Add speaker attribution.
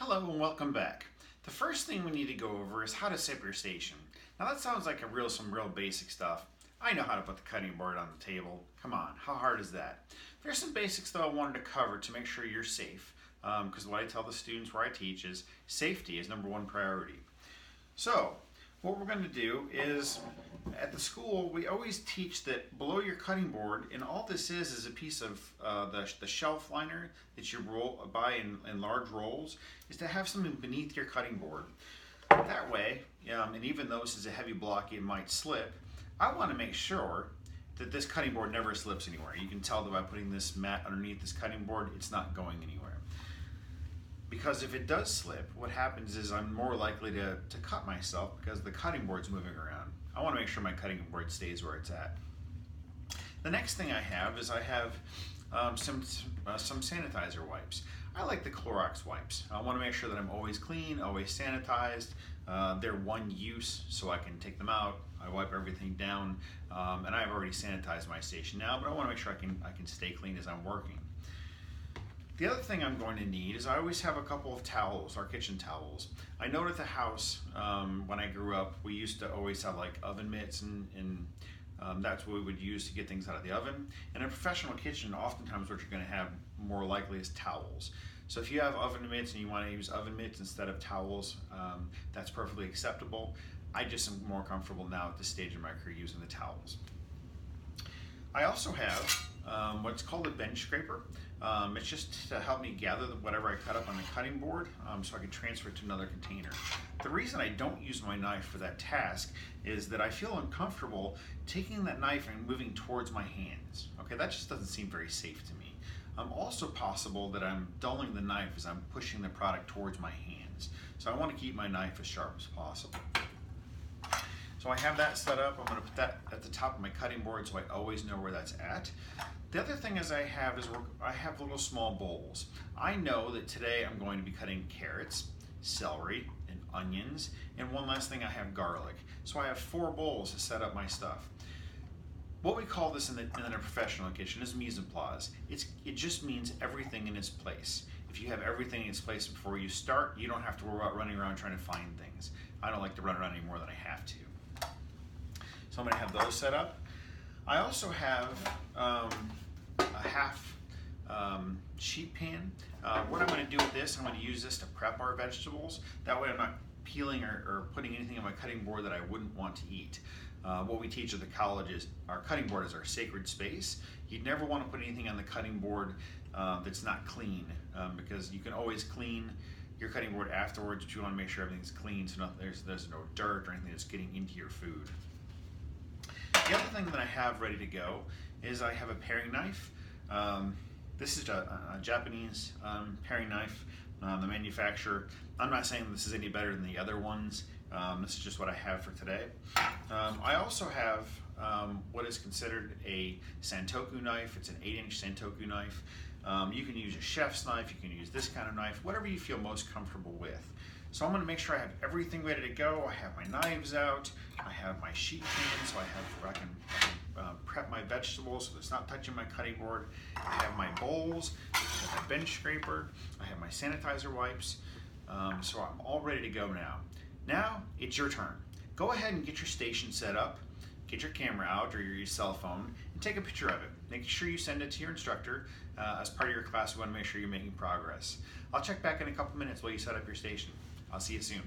Speaker 1: Hello and welcome back. The first thing we need to go over is how to set up your station. Now that sounds like some real basic stuff. I know how to put the cutting board on the table. Come on, how hard is that? There's some basics though I wanted to cover to make sure you're safe. Because what I tell the students where I teach is safety is #1 priority. So what we're going to do is, at the school, we always teach that below your cutting board, and all this is a piece of the shelf liner that you buy in large rolls, is to have something beneath your cutting board. That way, and even though this is a heavy block, it might slip. I want to make sure that this cutting board never slips anywhere. You can tell that by putting this mat underneath this cutting board, it's not going anywhere. Because if it does slip, what happens is I'm more likely to cut myself because the cutting board's moving around. I want to make sure my cutting board stays where it's at. The next thing I have is some sanitizer wipes. I like the Clorox wipes. I want to make sure that I'm always clean, always sanitized. They're one use, so I can take them out. I wipe everything down, and I've already sanitized my station now, but I want to make sure I can stay clean as I'm working. The other thing I'm going to need is I always have a couple of towels, our kitchen towels. I know at the house, when I grew up, we used to always have like oven mitts, and that's what we would use to get things out of the oven. In a professional kitchen, oftentimes what you're going to have more likely is towels. So if you have oven mitts and you want to use oven mitts instead of towels, that's perfectly acceptable. I just am more comfortable now at this stage in my career using the towels. I also have what's called a bench scraper. It's just to help me gather whatever I cut up on the cutting board so I can transfer it to another container. The reason I don't use my knife for that task is that I feel uncomfortable taking that knife and moving towards my hands. Okay, that just doesn't seem very safe to me. Also possible that I'm dulling the knife as I'm pushing the product towards my hands. So I want to keep my knife as sharp as possible. So I have that set up. I'm going to put that at the top of my cutting board so I always know where that's at. The other thing I have little small bowls. I know that today I'm going to be cutting carrots, celery, and onions, and one last thing, I have garlic. So I have 4 bowls to set up my stuff. What we call this in a professional kitchen is mise en place. It just means everything in its place. If you have everything in its place before you start, you don't have to worry about running around trying to find things. I don't like to run around any more than I have to. So I'm going to have those set up. I also have a half sheet pan. What I'm going to do with this, I'm going to use this to prep our vegetables. That way I'm not peeling or putting anything on my cutting board that I wouldn't want to eat. What we teach at the college is our cutting board is our sacred space. You'd never want to put anything on the cutting board that's not clean, because you can always clean your cutting board afterwards, but you want to make sure everything's clean so there's no dirt or anything that's getting into your food. The other thing that I have ready to go is I have a paring knife. This is a Japanese paring knife, the manufacturer. I'm not saying this is any better than the other ones. This is just what I have for today. I also have what is considered a Santoku knife. It's an 8-inch Santoku knife. You can use a chef's knife, you can use this kind of knife, whatever you feel most comfortable with. So I'm going to make sure I have everything ready to go. I have my knives out, I have my sheet pan so I can prep my vegetables so it's not touching my cutting board. I have my bowls, I have my bench scraper, I have my sanitizer wipes. So I'm all ready to go now. Now it's your turn. Go ahead and get your station set up, get your camera out or your cell phone, and take a picture of it. Make sure you send it to your instructor. As part of your class, we want to make sure you're making progress. I'll check back in a couple minutes while you set up your station. I'll see you soon.